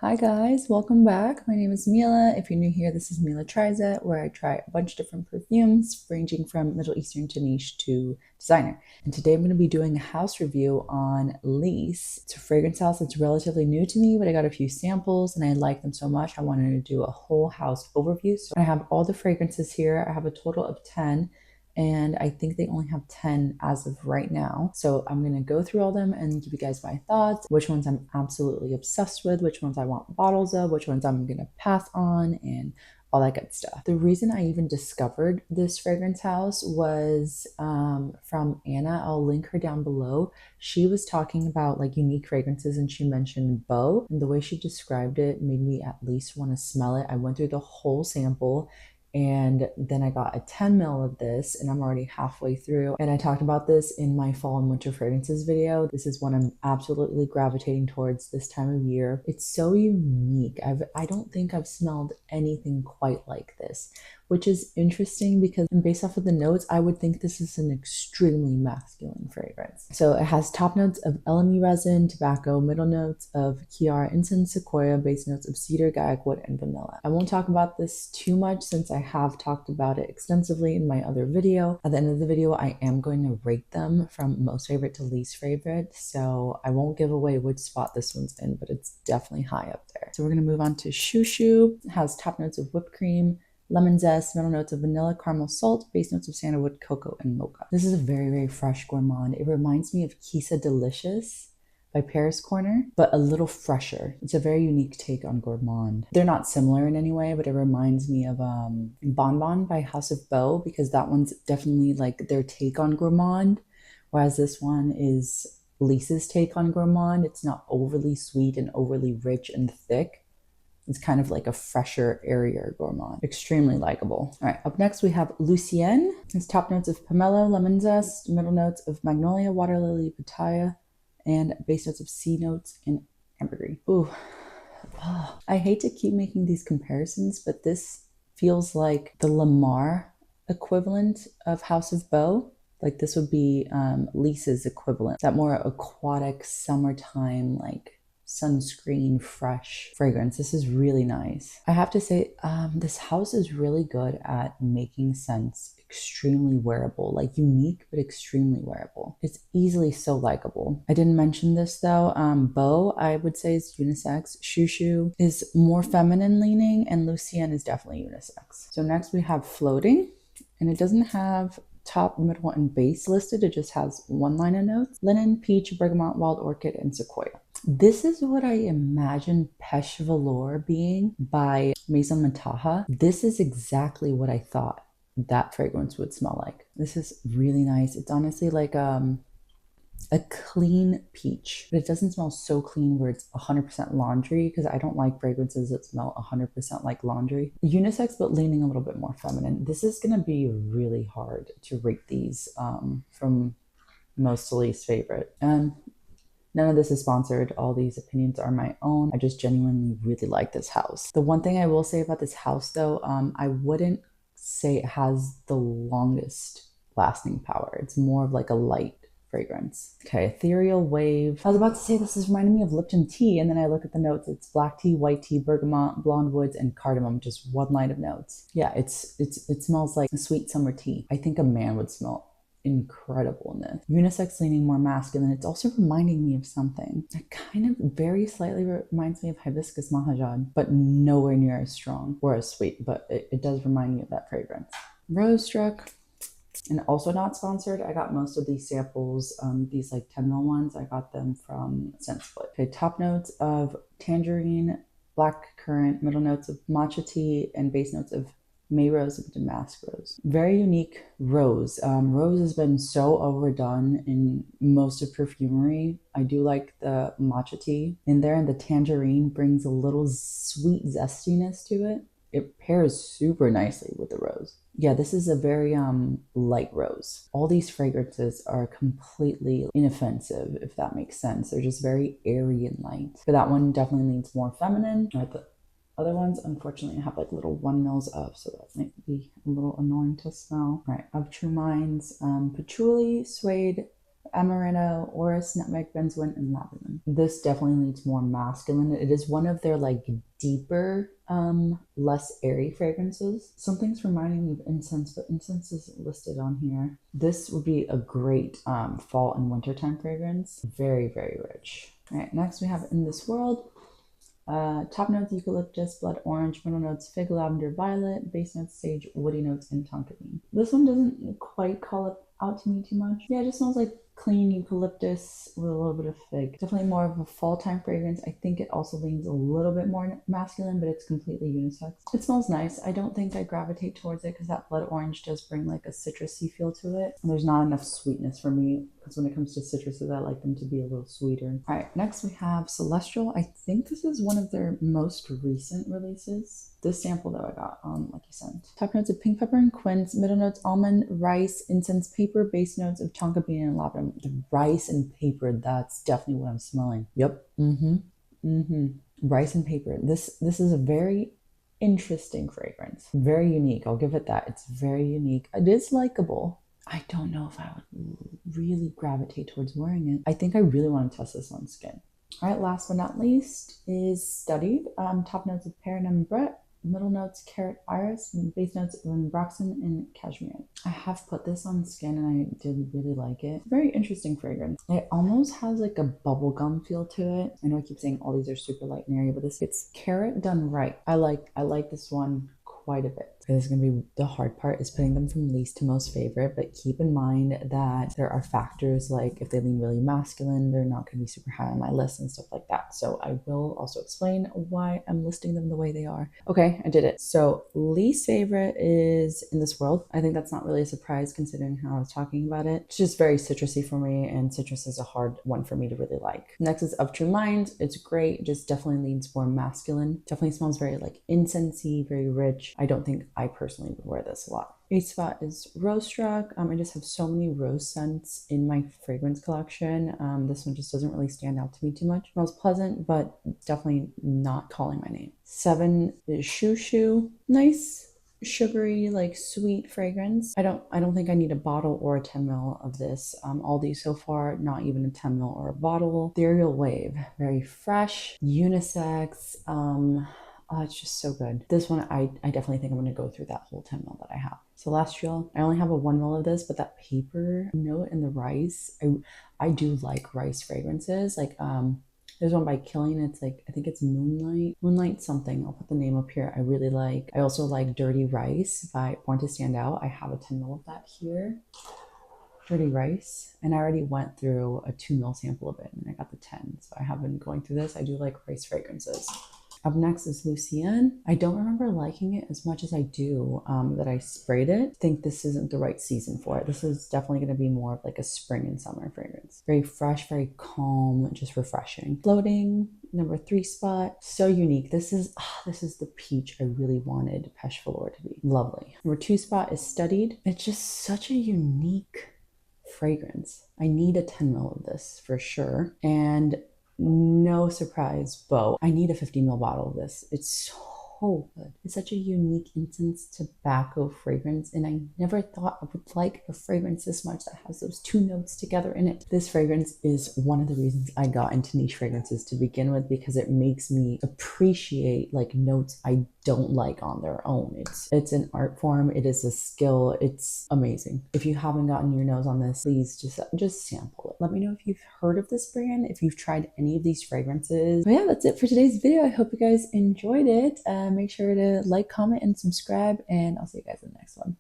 Hi guys, welcome back. My name is Mila. If you're new here, this is mylatriesit, where I try a bunch of different perfumes ranging from Middle Eastern to niche to designer. And today I'm going to be doing a house review on LIIS. It's a fragrance house that's relatively new to me, but I got a few samples and I like them so much I wanted to do a whole house overview. So I have all the fragrances here. I have a total of 10. And I think they only have 10 as of right now. So I'm gonna go through all them and give you guys my thoughts, which ones I'm absolutely obsessed with, which ones I want bottles of, which ones I'm gonna pass on, and all that good stuff. The reason I even discovered this fragrance house was from Anna. I'll link her down below. She was talking about like unique fragrances and she mentioned Beau, and the way she described it made me at least want to smell it. I went through the whole sample and then I got a 10 ml of this and I'm already halfway through. And I talked about this in my fall and winter fragrances video. This is one I'm absolutely gravitating towards this time of year. It's so unique. I don't think I've smelled anything quite like this, which is interesting because based off of the notes, I would think this is an extremely masculine fragrance. So it has top notes of LME resin, tobacco, middle notes of Kiara, incense, sequoia, base notes of cedar, gaiac wood, and vanilla. I won't talk about this too much since I have talked about it extensively in my other video. At the end of the video, I am going to rate them from most favorite to least favorite. So I won't give away which spot this one's in, but it's definitely high up there. So we're going to move on to Choux. It has top notes of whipped cream, lemon zest, middle notes of vanilla, caramel salt, base notes of sandalwood, cocoa, and mocha. This is a very, very fresh gourmand. It reminds me of Kisa Delicious by Paris Corner, but a little fresher. It's a very unique take on gourmand. They're not similar in any way, but it reminds me of Bon Bon by House of Beau, because that one's definitely like their take on gourmand, whereas this one is LIIS's take on gourmand. It's not overly sweet and overly rich and thick. It's kind of like a fresher, airier gourmand. Extremely likable. All right, up next we have Lucienne. It's top notes of pomelo, lemon zest, middle notes of magnolia, water lily, pitaya, and base notes of sea notes and ambergris. Ooh, oh, I hate to keep making these comparisons, but this feels like the Lamar equivalent of House of Beau. Like this would be LIIS's equivalent. That more aquatic, summertime, like sunscreen fresh fragrance. This is really nice. I have to say, this house is really good at making scents extremely wearable, like unique but extremely wearable. It's easily so likable. I didn't mention this though. Beau, I would say, is unisex. Choux is more feminine leaning, and Lucienne is definitely unisex. So next we have Floating, and it doesn't have top, middle, and base listed. It just has one line of notes: linen, peach, bergamot, wild orchid, and sequoia. This is what I imagine Peche Velour being by Maison Mataha. This is exactly what I thought that fragrance would smell like. This is really nice. It's honestly like a clean peach, but it doesn't smell so clean where it's 100% laundry, because I don't like fragrances that smell 100% like laundry. Unisex, but leaning a little bit more feminine. This is going to be really hard to rate these from most to least favorite. And none of this is sponsored. All these opinions are my own. I just genuinely really like this house. The one thing I will say about this house though, I wouldn't say it has the longest lasting power. It's more of like a light fragrance. Okay, Ethereal Wave. I was about to say this is reminding me of Lipton tea, and then I look at the notes. It's black tea, white tea, bergamot, blonde woods, and cardamom. Just one line of notes. Yeah, it smells like a sweet summer tea. I think a man would smell incredible in this. Unisex, leaning more masculine. It's also reminding me of something. It kind of very slightly reminds me of Hibiscus Mahajad, but nowhere near as strong or as sweet, but it does remind me of that fragrance. Rose Struck, and also not sponsored. I got most of these samples, these like 10 ml ones, I got them from ScentSplit. Okay, top notes of tangerine, black currant, middle notes of matcha tea, and base notes of May Rose and Damask Rose. Very unique rose. Rose has been so overdone in most of perfumery. I do like the matcha tea in there, and the tangerine brings a little sweet zestiness to it. It pairs super nicely with the rose. Yeah, this is a very light rose. All these fragrances are completely inoffensive, if that makes sense. They're just very airy and light. But that one definitely leans more feminine. The other ones, unfortunately, have like little 1 mils of, so that might be a little annoying to smell. All right, of True Minds, patchouli, suede, amaretto, orris, nutmeg, benzoin, and lavender. This definitely leads more masculine. It is one of their like deeper, less airy fragrances. Something's reminding me of incense, but incense is listed on here. This would be a great fall and wintertime fragrance. Very, very rich. All right, next we have In This World. Top notes eucalyptus, blood orange, middle notes fig, lavender, violet, base notes sage, woody notes, and tonka bean. This one doesn't quite call it out to me too much. Yeah, it just smells like clean eucalyptus with a little bit of fig. Definitely more of a fall time fragrance. I think it also leans a little bit more masculine, but it's completely unisex. It smells nice. I don't think I gravitate towards it because that blood orange does bring like a citrusy feel to it. And there's not enough sweetness for me because when it comes to citruses, I like them to be a little sweeter. All right, next we have Celestial. I think this is one of their most recent releases. This sample that I got on Lucky Scent. Top notes of pink pepper and quince, middle notes almond, rice, incense, paper, base notes of tonka bean and lavender. The rice and paper, that's definitely what I'm smelling. Yep. Rice and paper. This is a very interesting fragrance. Very unique. I'll give it that. It's very unique. It is likable. I don't know if I would really gravitate towards wearing it. I think I really want to test this on skin. All right, last but not least is Studied. Top notes of pear and ambrette, middle notes carrot iris, and base notes of ambroxan and cashmere. I have put this on skin and I did really like it. Very interesting fragrance. It almost has like a bubblegum feel to it. I know I keep saying all these are super light and airy, but it's carrot done right. I like this one quite a bit. This is going to be the hard part, is putting them from least to most favorite, but keep in mind that there are factors like if they lean really masculine, they're not going to be super high on my list and stuff like that. So I will also explain why I'm listing them the way they are. Okay, I did it. So least favorite is In This World. I think that's not really a surprise considering how I was talking about it. It's just very citrusy for me, and citrus is a hard one for me to really like. Next is Of True Mind. It's great, just definitely leans more masculine. Definitely smells very like incensey, very rich. I don't think I personally would wear this a lot. 8th spot is Rose Struck. I just have so many rose scents in my fragrance collection. This one just doesn't really stand out to me too much. Smells pleasant, but definitely not calling my name. 7 is Choux. Nice, sugary, like sweet fragrance. I don't think I need a bottle or a 10 ml of this. All these so far, not even a 10 ml or a bottle. Ethereal Wave, very fresh, unisex. Oh, it's just so good. This one, I definitely think I'm going to go through that whole 10 ml that I have. Celestial, I only have a 1 ml of this, but that paper note and the rice, I do like rice fragrances. Like, there's one by Killing. It's like, I think it's Moonlight something. I'll put the name up here. I really like. I also like Dirty Rice by Born to Stand Out. I have a 10 ml of that here. Dirty Rice, and I already went through a 2 ml sample of it and I got the 10. So I have been going through this. I do like rice fragrances. Up next is Lucienne. I don't remember liking it as much as I do that I sprayed it. I think this isn't the right season for it. This is definitely going to be more of like a spring and summer fragrance. Very fresh, very calm, just refreshing. Floating, number 3 spot. So unique. This is the peach I really wanted Peche Velour to be. Lovely. Number 2 spot is Studied. It's just such a unique fragrance. I need a 10 ml of this for sure. And no surprise, Bo, I need a 50 ml bottle of this. It's so good. It's such a unique incense tobacco fragrance, and I never thought I would like a fragrance this much that has those 2 notes together in it. This fragrance is one of the reasons I got into niche fragrances to begin with, because it makes me appreciate like notes I don't like on their own. It's an art form. It is a skill. It's amazing. If you haven't gotten your nose on this, please just sample it. Let me know if you've heard of this brand, if you've tried any of these fragrances. But yeah, that's it for today's video. I hope you guys enjoyed it. Make sure to like, comment, and subscribe, and I'll see you guys in the next one.